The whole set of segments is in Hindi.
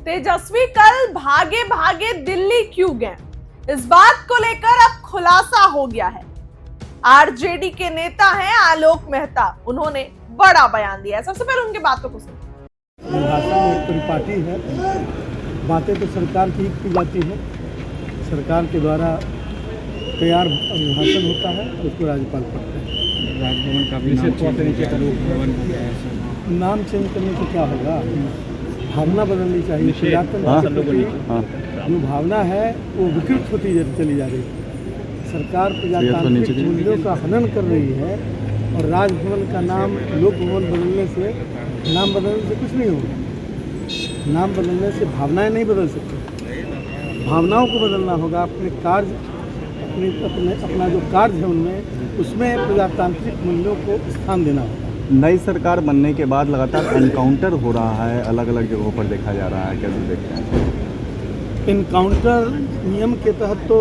तेजस्वी कल भागे भागे दिल्ली क्यों गए, इस बात को लेकर अब खुलासा हो गया है। आरजेडी के नेता हैं आलोक मेहता, उन्होंने बड़ा बयान दिया है। सबसे पहले उनकी बातों को सुनिए। अभिभाषण एक परिपाटी है, बातें तो सरकार की की जाती है, सरकार के द्वारा तैयार अभिभाषण होता है और उसको राज्यपाल पढ़ते हैं। राजभवन का भी नाम चेंज करने से क्या होगा, भावना बदलनी चाहिए। जो भावना है वो विकृत होती चली जा रही है। सरकार प्रजातांत्रिक मूल्यों का हनन कर रही है और राजभवन का नाम लोक भवन बदलने से, नाम बदलने से कुछ नहीं होगा। नाम बदलने से भावनाएं नहीं बदल सकती, भावनाओं को बदलना होगा। अपने कार्य अपना जो कार्य है उनमें, उसमें प्रजातांत्रिक मूल्यों को स्थान देना होगा। नई सरकार बनने के बाद लगातार एनकाउंटर हो रहा है, अलग अलग जगहों पर देखा जा रहा है, कैसे देखते हैं? इनकाउंटर नियम के तहत तो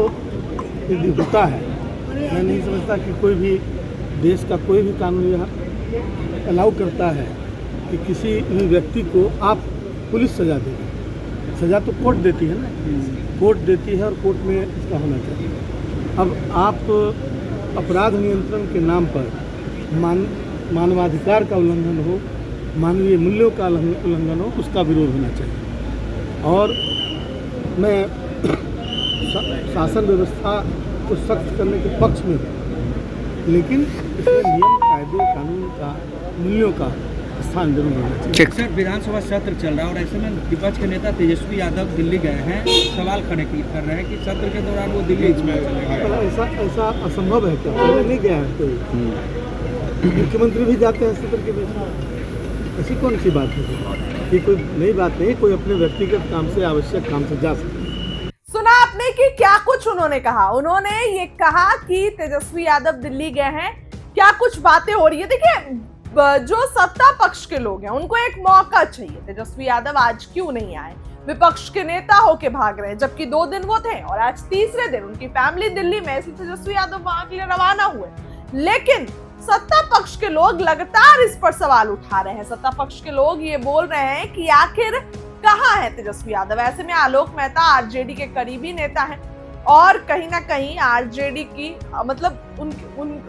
यदि होता है, मैं नहीं समझता कि कोई भी देश का कोई भी कानून यह अलाउ करता है कि किसी भी व्यक्ति को आप पुलिस सजा देगी। सजा तो कोर्ट देती है ना, कोर्ट देती है और कोर्ट में इसका होना चाहिए। अब आप अपराध नियंत्रण के नाम पर मानवाधिकार का उल्लंघन हो, मानवीय मूल्यों का उल्लंघन हो, उसका विरोध होना चाहिए। और मैं शासन व्यवस्था को सख्त करने के पक्ष में हूँ, लेकिन इसमें नियम, कायदे, कानून का, मूल्यों का स्थान जरूर होना चाहिए। सर, विधानसभा सत्र चल रहा है और ऐसे में विपक्ष के नेता तेजस्वी यादव दिल्ली गए हैं, सवाल खड़े कर रहे हैं कि सत्र के दौरान वो दिल्ली में ऐसा असंभव है क्या? पहले नहीं गया है कोई, मुख्यमंत्री भी जाते हैं सत्र के बीच में। ऐसी कौन सी बात है? ये कोई नई बात नहीं, कोई अपने व्यक्तिगत काम से, आवश्यक काम से जा सकते हैं। सुना आपने कि क्या कुछ उन्होंने कहा। उन्होंने ये कहा कि तेजस्वी यादव दिल्ली गए हैं, क्या कुछ बातें हो रही है। देखिए, जो सत्ता पक्ष के लोग हैं उनको एक मौका चाहिए। तेजस्वी यादव आज क्यों नहीं आए? विपक्ष के नेता होके भाग रहे हैं, जबकि 2 दिन वो थे और आज तीसरे दिन उनकी फैमिली दिल्ली में, इसलिए तेजस्वी यादव वहां के लिए रवाना हुए। लेकिन सत्ता पक्ष के लोग लगातार इस पर सवाल उठा रहे हैं। सत्ता पक्ष के लोग ये बोल रहे हैं कि आखिर कहां है तेजस्वी यादव। ऐसे में आलोक मेहता आरजेडी के करीबी नेता हैं और कहीं ना कहीं आरजेडी की मतलब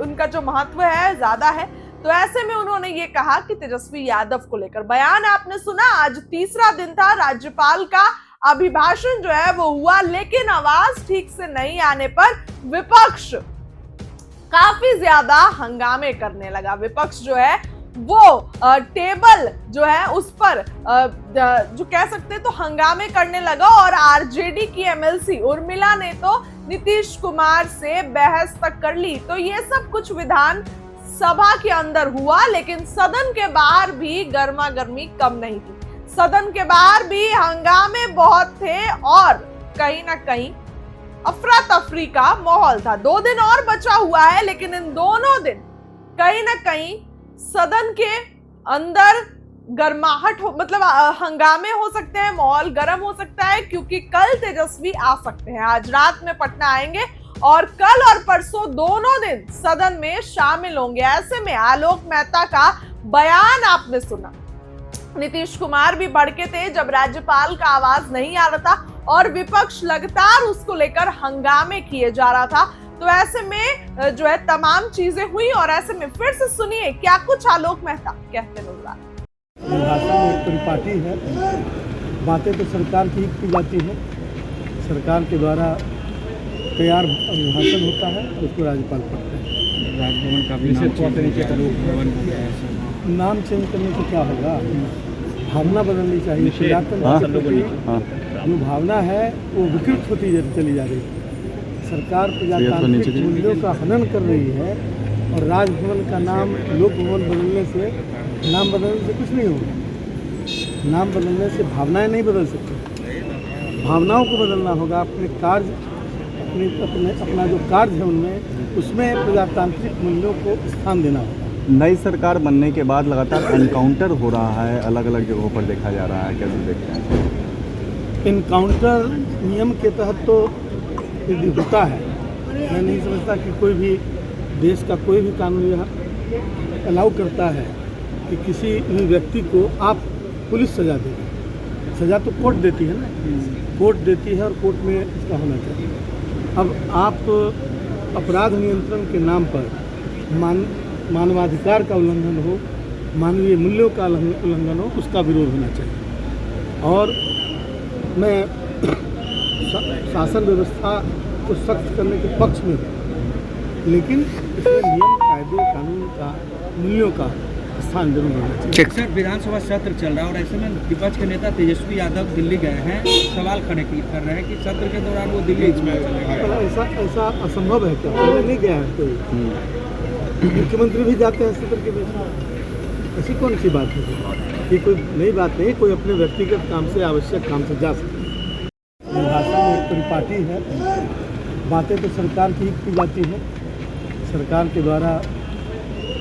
उनका जो महत्व है ज्यादा है। तो ऐसे में उन्होंने ये कहा कि तेजस्वी यादव को लेकर बयान आपने सुना। आज तीसरा दिन था, राज्यपाल का अभिभाषण जो है वो हुआ, लेकिन आवाज ठीक से नहीं आने पर विपक्ष काफी ज्यादा हंगामे करने लगा। विपक्ष जो है वो टेबल जो है उस पर जो कह सकते हैं तो हंगामे करने लगा और आरजेडी की एमएलसी उर्मिला ने तो नीतीश कुमार से बहस तक कर ली। तो ये सब कुछ विधान सभा के अंदर हुआ, लेकिन सदन के बाहर भी गर्मा गर्मी कम नहीं थी। सदन के बाहर भी हंगामे बहुत थे और कहीं ना कहीं अफरा तफरी का माहौल था। 2 दिन और बचा हुआ है, लेकिन इन दोनों दिन कहीं ना कहीं सदन के अंदर गर्माहट हो, मतलब हंगामे हो सकते हैं, माहौल गर्म हो सकता है, क्योंकि कल तेजस्वी आ सकते हैं। आज रात में पटना आएंगे और कल और परसों दोनों दिन सदन में शामिल होंगे। ऐसे में आलोक मेहता का बयान आपने सुना। नीतीश कुमार भी भड़के थे जब राज्यपाल का आवाज नहीं आ रहा था और विपक्ष लगातार उसको लेकर हंगामे किए जा रहा था। तो ऐसे में जो है तमाम चीजें हुई और ऐसे में फिर से सुनिए क्या कुछ आलोक मेहता कहते नजर आ रहे। अभिभाषण एक परिपाटी है, बातें तो सरकार की जाती है, सरकार के द्वारा तैयार अभिभाषण होता है और उसको राज्यपाल पढ़ते हैं। राजभवन का भी नाम चेंज करने से क्या होगा, भावना बदलनी चाहिए। जो भावना है वो विकृत होती चली जा रही है। सरकार प्रजातांत्रिक मूल्यों का हनन कर रही है और राजभवन का नाम लोक भवन बदलने से, नाम बदलने से कुछ नहीं होगा। नाम बदलने से भावनाएं नहीं बदल सकती, भावनाओं को बदलना होगा। अपने कार्य अपना जो कार्य है उनमें, उसमें प्रजातांत्रिक मूल्यों को स्थान देना होगा। नई सरकार बनने के बाद लगातार एनकाउंटर हो रहा है, अलग अलग जगहों पर देखा जा रहा है, कैसे देखते हैं? इनकाउंटर नियम के तहत तो यदि होता है, मैं नहीं समझता कि कोई भी देश का कोई भी कानून यह अलाउ करता है कि किसी भी व्यक्ति को आप पुलिस सजा देगी। सजा तो कोर्ट देती है ना, कोर्ट देती है और कोर्ट में इसका होना चाहिए। अब आप अपराध नियंत्रण के नाम पर मानवाधिकार का उल्लंघन हो, मानवीय मूल्यों का उल्लंघन हो, उसका विरोध होना चाहिए। और मैं शासन व्यवस्था को सख्त करने के पक्ष में हूँ, लेकिन इसमें नियम, कायदे, कानून का, मूल्यों का स्थान जरूर होना चाहिए। सर, विधानसभा सत्र चल रहा है और ऐसे में विपक्ष के नेता तेजस्वी यादव दिल्ली गए हैं, सवाल खड़े कर रहे हैं कि सत्र के दौरान वो दिल्ली में चलेगा। ऐसा असंभव है क्या? पहले नहीं गया है कोई, मुख्यमंत्री भी जाते हैं सत्र के बीच में, ऐसी कौन सी बात है? ये कोई नई बात नहीं, कोई अपने व्यक्तिगत काम से, आवश्यक काम से जा सकते हैं। भाषा में एक परिपाटी है, बातें तो सरकार की की जाती है, सरकार के द्वारा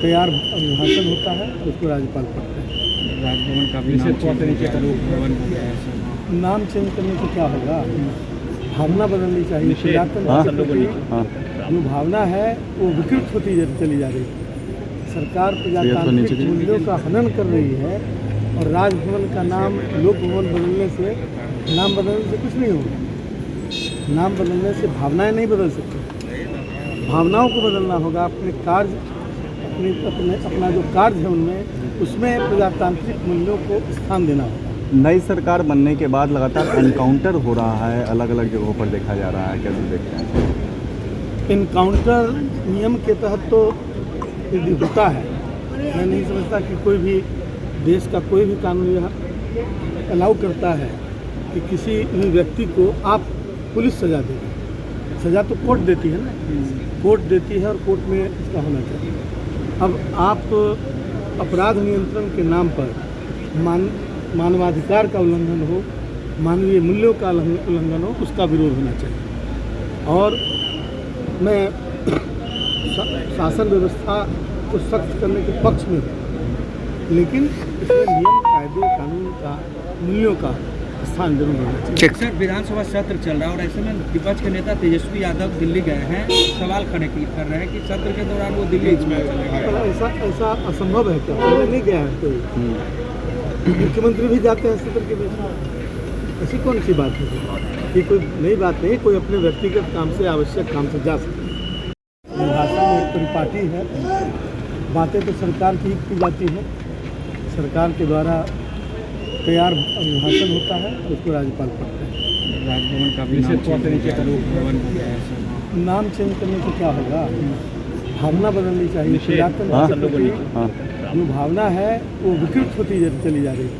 तैयार भाषण होता है, उसको राज्यपाल पढ़ते हैं। राजभवन का भी नाम चेंज करने से क्या होगा? भावना बदलनी चाहिए। जो भावना है वो विकृत होती चली जा रही है। सरकार प्रजातांत्रिक मूल्यों का हनन कर रही है और राजभवन का नाम लोक भवन बदलने से, नाम बदलने से कुछ नहीं होगा। नाम बदलने से भावनाएं नहीं बदल सकती, भावनाओं को बदलना होगा। अपने कार्य, अपना जो कार्य है उनमें, उसमें प्रजातांत्रिक मूल्यों को स्थान देना होगा। नई सरकार बनने के बाद लगातार एनकाउंटर हो रहा है, अलग अलग जगहों पर देखा जा रहा है, कैसे देखते हैं? इनकाउंटर नियम के तहत तो यदि होता है, मैं नहीं समझता कि कोई भी देश का कोई भी कानून यह अलाउ करता है कि किसी भी व्यक्ति को आप पुलिस सजा देगी। सजा तो कोर्ट देती है ना, कोर्ट देती है और कोर्ट में इसका होना चाहिए। अब आप अपराध नियंत्रण के नाम पर मानवाधिकार का उल्लंघन हो, मानवीय मूल्यों का उल्लंघन हो, उसका विरोध होना चाहिए। और मैं शासन व्यवस्था को सख्त करने के पक्ष में हूँ, लेकिन इसमें नियम, कायदे, कानून का, मूल्यों का स्थान जरूर होना चाहिए। सर, विधानसभा सत्र चल रहा है और ऐसे में विपक्ष के नेता तेजस्वी यादव दिल्ली गए हैं, सवाल खड़े कर रहे हैं कि सत्र के दौरान वो दिल्ली में चलेगा। ऐसा असंभव है क्या? पहले नहीं गया है कोई, मुख्यमंत्री भी जाते हैं सत्र के बीच में, ऐसी कौन सी बात है? ये कोई नई बात नहीं, कोई अपने व्यक्तिगत काम से, आवश्यक काम से जा सकते हैं। भाषा में एक परिपाटी है, बातें तो सरकार की जाती है, सरकार के द्वारा तैयार भाषण होता है, उसको राज्यपाल पढ़ते हैं। राजभवन का भी नाम चेंज करने से क्या होगा? भावना बदलनी चाहिए। जो भावना है वो विकृत होती चली जा रही है।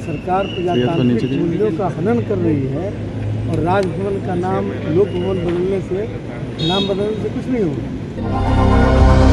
सरकार प्रजातांत्रिक मूल्यों का हनन कर रही है और राजभवन का नाम लोक भवन बदलने से, नाम बदलने से कुछ नहीं होगा।